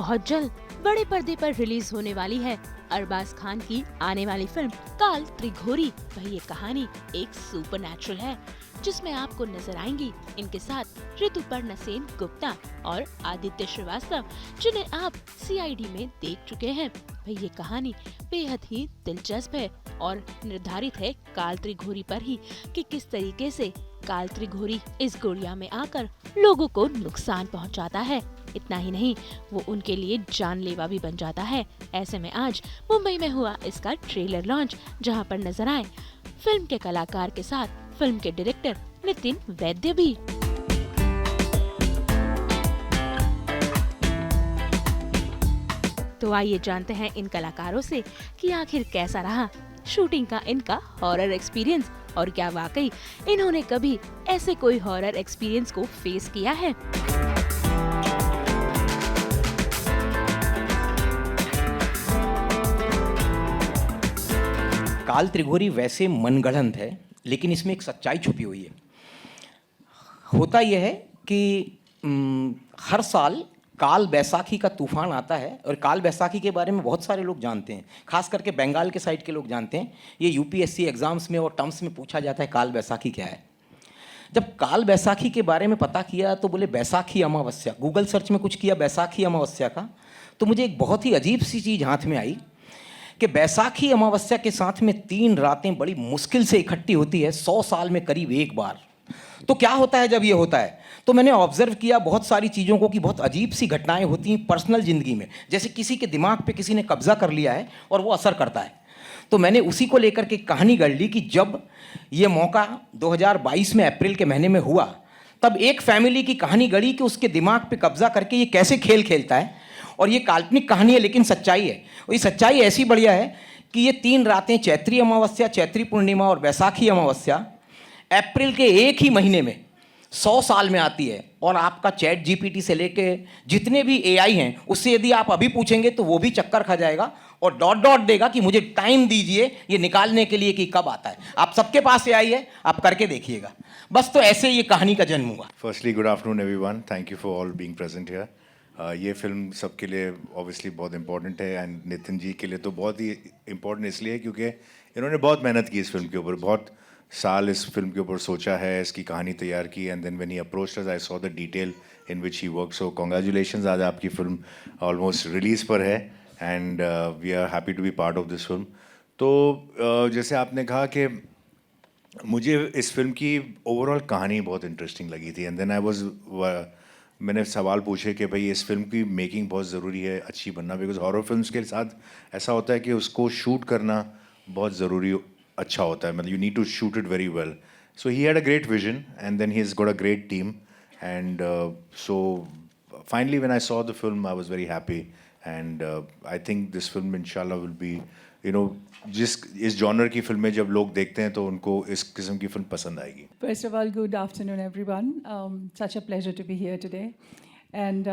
बहुत जल्द बड़े पर्दे पर रिलीज होने वाली है अरबाज खान की आने वाली फिल्म काल त्रिघोरी। वही ये कहानी एक सुपरनैचुरल है जिसमें आपको नजर आएंगी इनके साथ ऋतुपर्णा सेन गुप्ता और आदित्य श्रीवास्तव, जिन्हें आप सीआईडी में देख चुके हैं। भाई ये कहानी बेहद ही दिलचस्प है और निर्धारित है काल त्रिघोरी पर ही कि किस तरीके से काल त्रिघोरी इस गुड़िया में आकर लोगों को नुकसान पहुंचाता है। इतना ही नहीं, वो उनके लिए जानलेवा भी बन जाता है। ऐसे में आज मुंबई में हुआ इसका ट्रेलर लॉन्च, जहां पर नजर आए फिल्म के कलाकार के साथ फिल्म के डायरेक्टर नितिन वैद्य भी। तो आइए जानते हैं इन कलाकारों से कि आखिर कैसा रहा शूटिंग का इनका हॉरर एक्सपीरियंस और क्या वाकई इन्होंने कभी ऐसे कोई हॉरर एक्सपीरियंस को फेस किया है। काल त्रिघोरी वैसे मनगढ़ंत है, लेकिन इसमें एक सच्चाई छुपी हुई है। होता यह है कि हर साल काल बैसाखी का तूफान आता है और काल बैसाखी के बारे में बहुत सारे लोग जानते हैं, खास करके बंगाल के साइड के लोग जानते हैं। ये यूपीएससी एग्जाम्स में और टर्म्स में पूछा जाता है काल बैसाखी क्या है। जब काल बैसाखी के बारे में पता किया तो बोले बैसाखी अमावस्या। गूगल सर्च में कुछ किया बैसाखी अमावस्या का, तो मुझे एक बहुत ही अजीब सी चीज़ हाथ में आई कि बैसाखी अमावस्या के साथ में 3 रातें बड़ी मुश्किल से इकट्ठी होती है 100 साल में करीब एक बार। तो क्या होता है जब ये होता है? तो मैंने ऑब्जर्व किया बहुत सारी चीज़ों को कि बहुत अजीब सी घटनाएं होती हैं पर्सनल ज़िंदगी में, जैसे किसी के दिमाग पे किसी ने कब्जा कर लिया है और वो असर करता है। तो मैंने उसी को लेकर के कहानी गढ़ ली कि जब ये मौका 2022 में अप्रैल के महीने में हुआ, तब एक फैमिली की कहानी गढ़ी कि उसके दिमाग पे कब्जा करके ये कैसे खेल खेलता है। और ये काल्पनिक कहानी है लेकिन सच्चाई है, और ये सच्चाई ऐसी बढ़िया है कि ये 3 रातें चैत्री अमावस्या, चैत्री पूर्णिमा और बैसाखी अमावस्या अप्रैल के एक ही महीने में 100 साल में आती है। और आपका चैट जीपीटी से लेके जितने भी एआई हैं उससे यदि आप अभी पूछेंगे तो वो भी चक्कर खा जाएगा और डॉट डॉट देगा कि मुझे टाइम दीजिए ये निकालने के लिए कि कब आता है। आप सबके पास एआई है, आप करके देखिएगा। बस तो ऐसे ये कहानी का जन्म हुआ। Firstly good afternoon everyone, thank you for all being present here. ये फिल्म सबके लिए ऑब्वियसली बहुत इंपॉर्टेंट है एंड नितिन जी के लिए तो बहुत ही इम्पोर्टेंट इसलिए क्योंकि इन्होंने बहुत मेहनत की इस फिल्म के ऊपर, बहुत साल इस फिल्म के ऊपर सोचा है, इसकी कहानी तैयार की and then when he approached us I saw the detail in which he work. So congratulations, आज आपकी फिल्म ऑलमोस्ट रिलीज़ पर है and we are happy to be part of this film. तो जैसे आपने कहा कि मुझे इस फिल्म की ओवरऑल कहानी बहुत इंटरेस्टिंग लगी थी एंड देन मैंने सवाल पूछे कि भाई इस फिल्म की मेकिंग बहुत ज़रूरी है, अच्छी बनना, बिकॉज हॉरर फिल्म्स के साथ ऐसा होता है कि उसको शूट करना बहुत ज़रूरी अच्छा होता है, मतलब you need to shoot it very well. So he had a great vision and then he has got a great team and so finally when I saw the film I was very happy and I think this film इंशाल्लाह will be जिस इस genre की फिल्में जब लोग देखते हैं तो उनको इस किस्म की फिल्म पसंद आएगी। First of all, good afternoon, everyone. Such a pleasure to be here today. And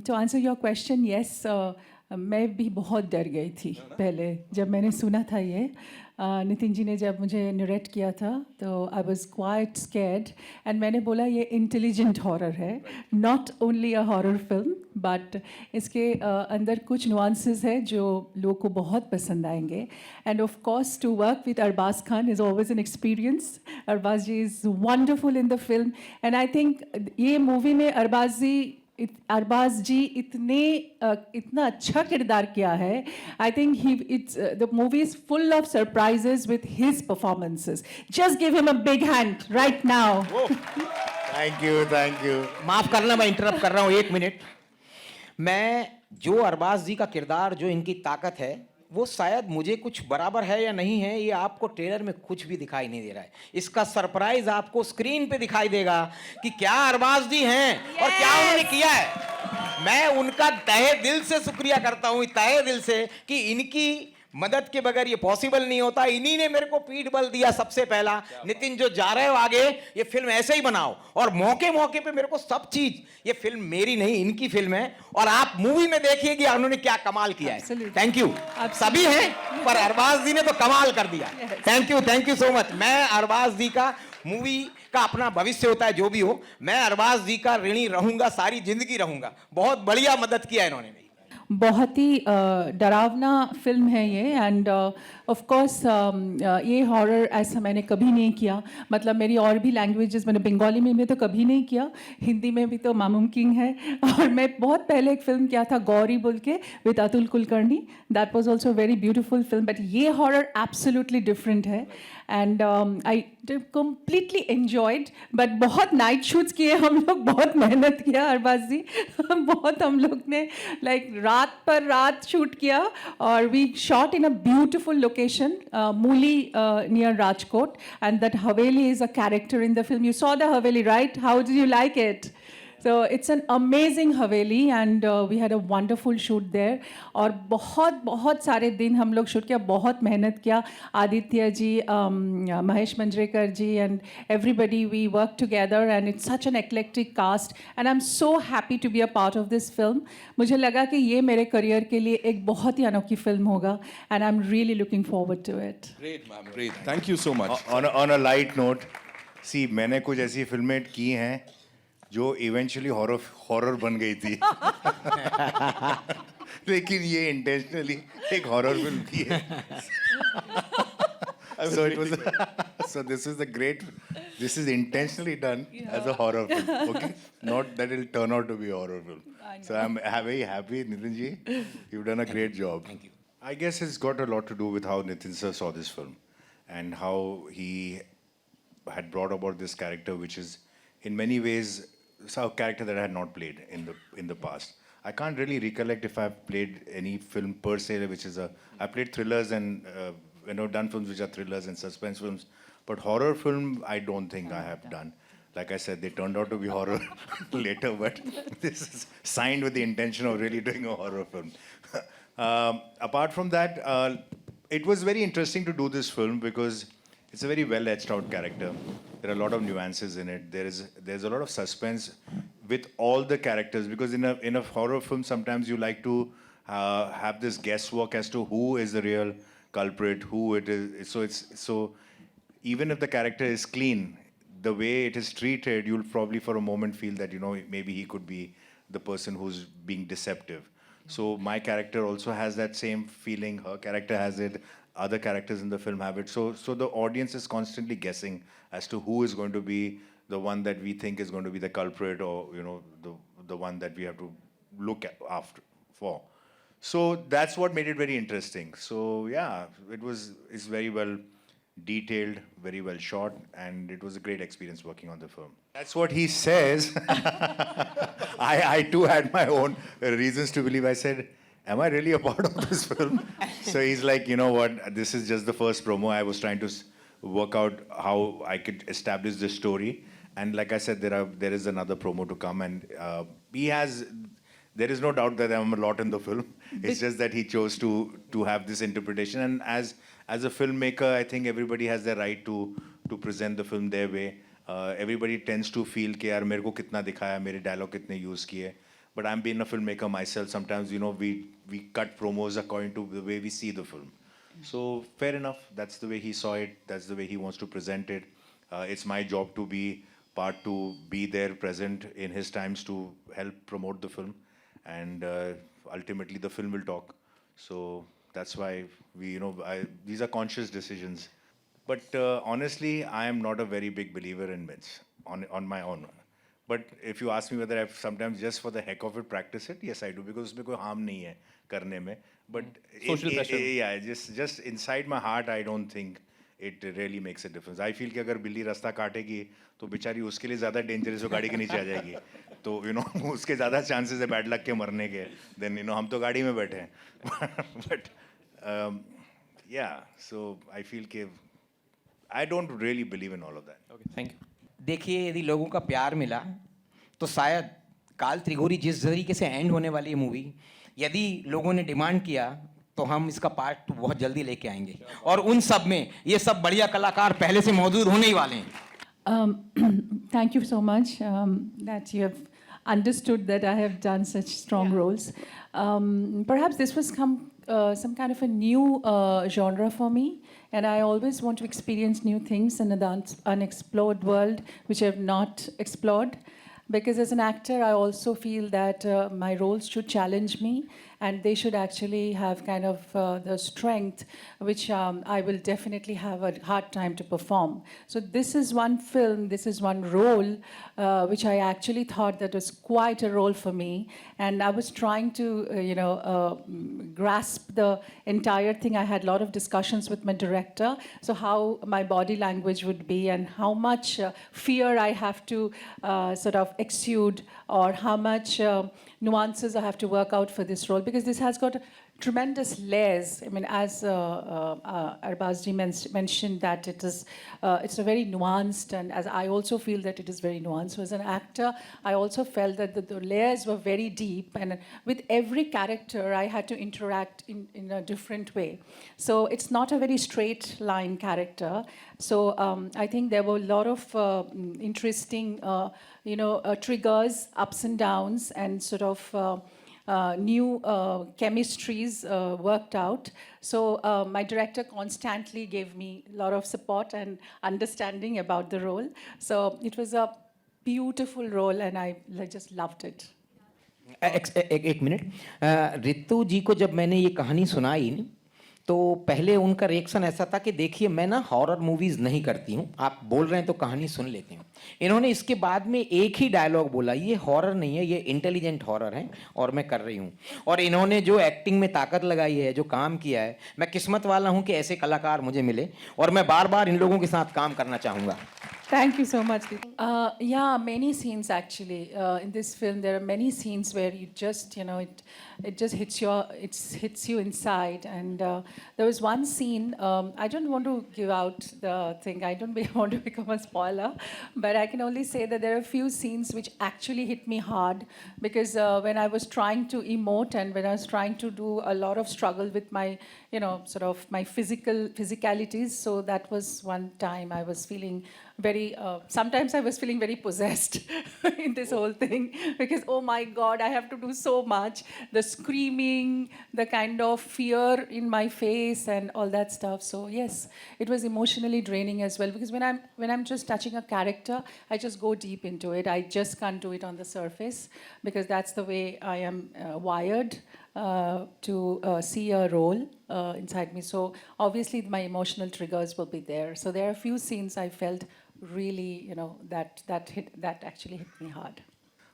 to answer your question, yes, मैं भी बहुत डर गई थी पहले जब मैंने सुना था ये। नितिन जी ने जब मुझे नरेट किया था तो I was quite scared and मैंने बोला ये इंटेलिजेंट हॉरर है, not only a horror film but इसके अंदर कुछ नुआंसेस है जो लोगों को बहुत पसंद आएंगे। And of course to work with Arbaaz Khan is always an experience. Arbaaz ji is wonderful in the film and I think ये मूवी में अरबाज जी इतना अच्छा किरदार किया है। I think the movie is full of surprises with his performances. Just give him a big hand right now. Thank you. माफ करना मैं इंटरप्ट कर रहा हूँ 1 मिनट। मैं जो अरबाज जी का किरदार, जो इनकी ताकत है, वो शायद मुझे कुछ बराबर है या नहीं है, ये आपको ट्रेलर में कुछ भी दिखाई नहीं दे रहा है। इसका सरप्राइज आपको स्क्रीन पे दिखाई देगा कि क्या अरबाज जी हैं और क्या उन्होंने किया है। मैं उनका तहे दिल से शुक्रिया करता हूँ, तहे दिल से, कि इनकी मदद के बगैर ये पॉसिबल नहीं होता। इन्हीं ने मेरे को पीठ बल दिया सबसे पहला। नितिन जो जा रहे हो आगे, ये फिल्म ऐसे ही बनाओ और मौके मौके पे मेरे को सब चीज, ये फिल्म मेरी नहीं इनकी फिल्म है और आप मूवी में देखिए उन्होंने क्या कमाल किया है। Thank you. सभी हैं पर अरबाज जी ने तो कमाल कर दिया। Thank you so much. मैं अरबाज जी का मूवी का अपना भविष्य होता है, जो भी हो, मैं अरबाज जी का ऋणी रहूंगा, सारी जिंदगी रहूंगा। बहुत बढ़िया मदद किया इन्होंने मेरी। बहुत ही डरावना फिल्म है ये एंड ऑफ कोर्स ये हॉरर ऐसा मैंने कभी नहीं किया। मतलब मेरी और भी लैंग्वेजेस, मैंने बंगाली में भी तो कभी नहीं किया, हिंदी में भी तो नामुमकिन है। और मैं बहुत पहले एक फिल्म किया था गौरी बोल के with Atul Kulkarni, that was also very beautiful film, but ये हॉरर एब्सोल्युटली डिफरेंट है and I completely enjoyed. But बहुत नाइट शूट्स किए हम लोग, बहुत मेहनत किया अरबाज जी बहुत हम लोग ने लाइक रात पर रात शूट किया और we shot in a beautiful location Muli near Rajkot and that haveli is a character in the film. You saw the haveli right? How did you like it? So it's an amazing Haveli and we had a wonderful shoot there और बहुत बहुत सारे दिन हम लोग shoot किया, बहुत मेहनत किया। आदित्य जी, महेश मंजरेकर जी and everybody, we worked together and it's such an eclectic cast and I'm so happy to be a part of this film. मुझे लगा कि ये मेरे करियर के लिए एक बहुत ही अनोखी फिल्म होगा and I'm really looking forward to it. Great, ma'am. Great. Thank you so much. On a light note, see, मैंने कुछ ऐसी फिल्में की हैं जो इवेंचुअली हॉरर बन गई थी लेकिन ये इंटेंशनली एक हॉरर फिल्म की है। So it was so this is intentionally done as a horror film, okay? Not that it'll turn out to be a horror film. So I'm very happy, Nitin ji, you've done a great job. Thank you. I guess it's got a lot to do with how Nitin sir saw this film and how he had brought about this character, which is in many ways a character that I had not played in the past. I can't really recollect if I've played any film per se, which is I played thrillers and done films which are thrillers and suspense films, but horror film I don't think I have done. Like I said, they turned out to be horror later, but this is signed with the intention of really doing a horror film. Apart from that, it was very interesting to do this film because it's a very well etched out character. There are a lot of nuances in it. There's a lot of suspense with all the characters because in a horror film sometimes you like to have this guesswork as to who is the real culprit, who it is. So even if the character is clean, the way it is treated, you'll probably for a moment feel that maybe he could be the person who's being deceptive. So my character also has that same feeling. Her character has it. Other characters in the film have it. So the audience is constantly guessing as to who is going to be the one that we think is going to be the culprit, or the one that we have to look for. So that's what made it very interesting. So yeah, it's very well detailed, very well shot, and it was a great experience working on the film. That's what he says. I too had my own reasons to believe. I said, am I really a part of this film? So he's like, you know what, this is just the first promo. I was trying to work out how I could establish this story. And like I said, there is another promo to come. And there is no doubt that I'm a lot in the film. It's just that he chose to have this interpretation. And as a filmmaker, I think everybody has the right to present the film their way. Everybody tends to feel कि यार मेरे को कितना दिखाया, मेरे dialogue कितने use किए. But I'm being a filmmaker myself. Sometimes, we cut promos according to the way we see the film. So fair enough. That's the way he saw it. That's the way he wants to present it. It's my job to be there, present in his times to help promote the film. And ultimately, the film will talk. So that's why these are conscious decisions. But honestly, I am not a very big believer in myths on my own. But if you ask me whether I sometimes just for the heck of it practice it, yes I do, because उसमें कोई harm नहीं है करने में. But Social pressure. Yeah, just inside my heart, I don't think it really makes a difference. I feel कि अगर बिल्ली रास्ता काटेगी तो बेचारी उसके लिए ज़्यादा dangerous हो, गाड़ी के नीचे आ जाएगी. तो उसके ज़्यादा chances है bad luck के मरने के. Then हम तो गाड़ी में बैठे हैं. But yeah, so I feel कि I don't really believe in all of that. Okay, thank you. देखिए, यदि लोगों का प्यार मिला तो शायद काल त्रिगोरी जिस तरीके से एंड होने वाली है मूवी, यदि लोगों ने डिमांड किया तो हम इसका पार्ट 2 बहुत जल्दी लेके आएंगे. और उन सब में ये सब बढ़िया कलाकार पहले से मौजूद होने ही वाले हैं. Thank you so much that you have understood that I have done such strong roles. Perhaps this was some kind of a new genre for me, and I always want to experience new things in an unexplored world which I have not explored. Because as an actor, I also feel that my roles should challenge me, and they should actually have kind of the strength which I will definitely have a hard time to perform. So this is one film, this is one role which I actually thought that was quite a role for me, and I was trying to grasp the entire thing. I had a lot of discussions with my director, so how my body language would be and how much fear I have to sort of exude, or how much nuances I have to work out for this role, because this has got tremendous layers. I mean, as Arbazji mentioned, that it's a very nuanced, and as I also feel that it is very nuanced. So as an actor, I also felt that the layers were very deep, and with every character, I had to interact in a different way. So it's not a very straight line character. So I think there were a lot of interesting, triggers, ups and downs, and sort of new chemistries worked out. So my director constantly gave me a lot of support and understanding about the role. So it was a beautiful role, and I just loved it. एक minute, Ritu जी को जब मैंने ये कहानी सुनाई तो पहले उनका रिएक्शन ऐसा था कि देखिए मैं ना हॉरर मूवीज़ नहीं करती हूँ, आप बोल रहे हैं तो कहानी सुन लेती हूँ। इन्होंने इसके बाद में एक ही डायलॉग बोला, ये हॉरर नहीं है, ये इंटेलिजेंट हॉरर है और मैं कर रही हूँ। और इन्होंने जो एक्टिंग में ताकत लगाई है, जो काम किया है, मैं किस्मत वाला हूँ कि ऐसे कलाकार मुझे मिले, और मैं बार बार इन लोगों के साथ काम करना चाहूँगा। Thank you so much. Yeah, many scenes actually in this film. There are many scenes where you just, it just hits you inside. And there was one scene. I don't want to give out the thing. I don't want to become a spoiler, but I can only say that there are a few scenes which actually hit me hard, because when I was trying to emote and when I was trying to do a lot of struggle with my, sort of my physicalities. So that was one time I was feeling very, sometimes I was feeling very possessed in this whole thing, because oh my God, I have to do so much. The screaming, the kind of fear in my face and all that stuff. So yes, it was emotionally draining as well, because when I'm just touching a character, I just go deep into it. I just can't do it on the surface, because that's the way I am wired to see a role inside me. So obviously my emotional triggers will be there. So there are a few scenes I felt really, that actually hit me hard.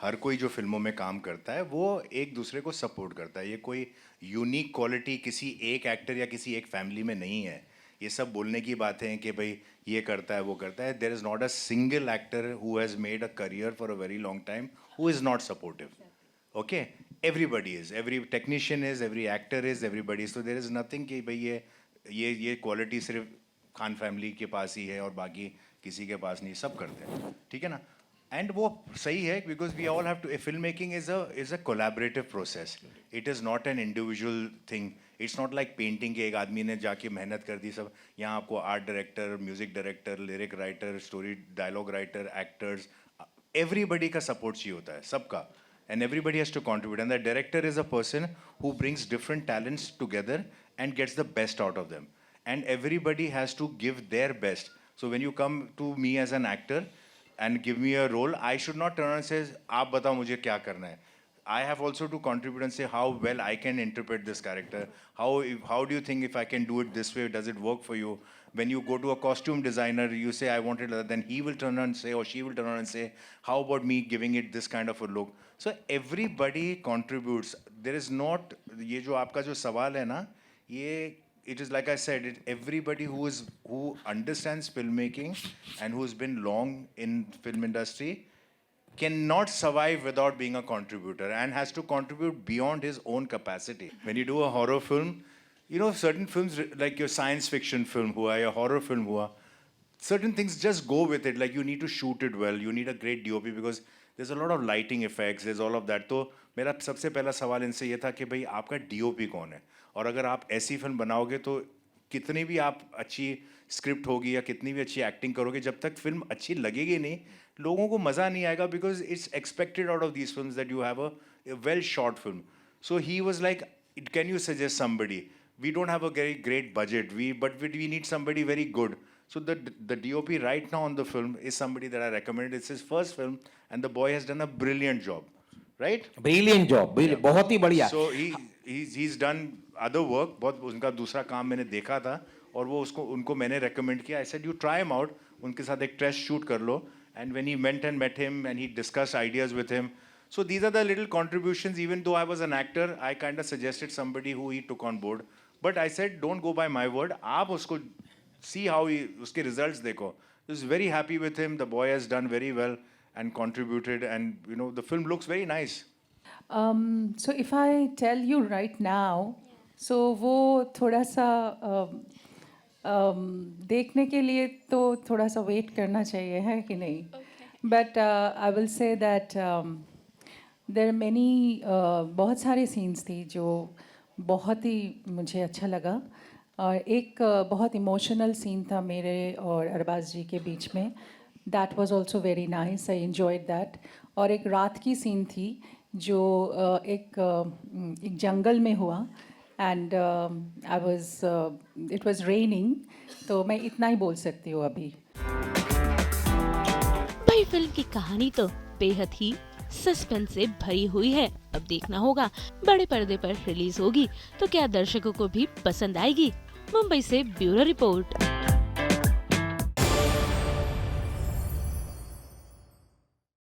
हर कोई जो फिल्मों में काम करता है वो एक दूसरे को सपोर्ट करता है। ये कोई यूनिक क्वालिटी किसी एक एक्टर या किसी एक फैमिली में नहीं है। ये सब बोलने की बातें हैं कि भाई ये करता है वो करता है। There is not a single actor who has made a career for a very long time who is not supportive. Okay, everybody is, every technician is, every actor is, everybody. So there is nothing कि भाई ये quality सिर्फ Khan family के पास ही है और बाकी किसी के पास नहीं, सब करते हैं, ठीक है ना। एंड वो सही है, because we all have to, film making is a collaborative process. It is not an individual thing. It's not like painting के एक आदमी ने जाके मेहनत कर दी सब। यहाँ आपको art director, music director, lyric writer, story dialogue writer, actors, everybody का सपोर्ट चाहिए होता है, सबका। And everybody has to contribute. And the director is a person who brings different talents together and gets the best out of them. And everybody has to give their best. So when you come to me as an actor and give me a role, I should not turn and say, "Aap batao mujhe kya karna hai." I have also to contribute and say how well I can interpret this character. How do you think if I can do it this way, does it work for you? When you go to a costume designer, you say, I want it like that, then he will turn around and say, or she will turn around and say, how about me giving it this kind of a look? So everybody contributes. There is not, ये जो आपका जो सवाल है ना, ये, it is like I said, everybody who understands filmmaking and who's been long in film industry cannot survive without being a contributor and has to contribute beyond his own capacity. When you do a horror film, certain films like your science fiction film hua, your horror film hua, certain things just go with it. Like you need to shoot it well, you need a great DOP because there's a lot of lighting effects, there's all of that. तो मेरा सबसे पहला सवाल इनसे ये था कि भाई आपका DOP कौन है, और अगर आप ऐसी फिल्म बनाओगे तो कितनी भी आप अच्छी स्क्रिप्ट होगी या कितनी भी अच्छी एक्टिंग करोगे, जब तक फिल्म अच्छी लगेगी नहीं, लोगों को मज़ा नहीं आएगा, because it's expected out of these films that you have a well short film. So he was like, can you suggest somebody? We don't have a very great budget, but we need somebody very good. So the DOP right now on the film is somebody that I recommended. It's his first film, and the boy has done a brilliant job, right? Brilliant job, बहुत ही बढ़िया. So he's done other work. बहुत उनका दूसरा काम मैंने देखा था और वो उनको मैंने recommend किया. I said you try him out. उनके साथ एक test shoot कर लो. And when he went and met him and he discussed ideas with him. So these are the little contributions. Even though I was an actor, I kind of suggested somebody who he took on board. But I said don't go by my word. आप उसको see how उसके results देखो. I was very happy with him. The boy has done very well and contributed, and you know the film looks very nice. So if I tell you right now, so वो थोड़ा सा देखने के लिए तो थोड़ा सा वेट करना चाहिए, है कि नहीं? But I will say that there are many बहुत सारे scenes थी जो बहुत ही मुझे अच्छा लगा. और एक बहुत इमोशनल सीन था मेरे और अरबाज जी के बीच में. That was also very nice. I enjoyed that. और एक रात की सीन थी जो एक जंगल में हुआ. And it was raining. तो मैं इतना ही बोल सकती हूँ अभी. भाई फिल्म की कहानी तो बेहद ही सस्पेंस से भरी हुई है. अब देखना होगा बड़े पर्दे पर रिलीज होगी तो क्या दर्शकों को भी पसंद आएगी. मुंबई से ब्यूरो रिपोर्ट.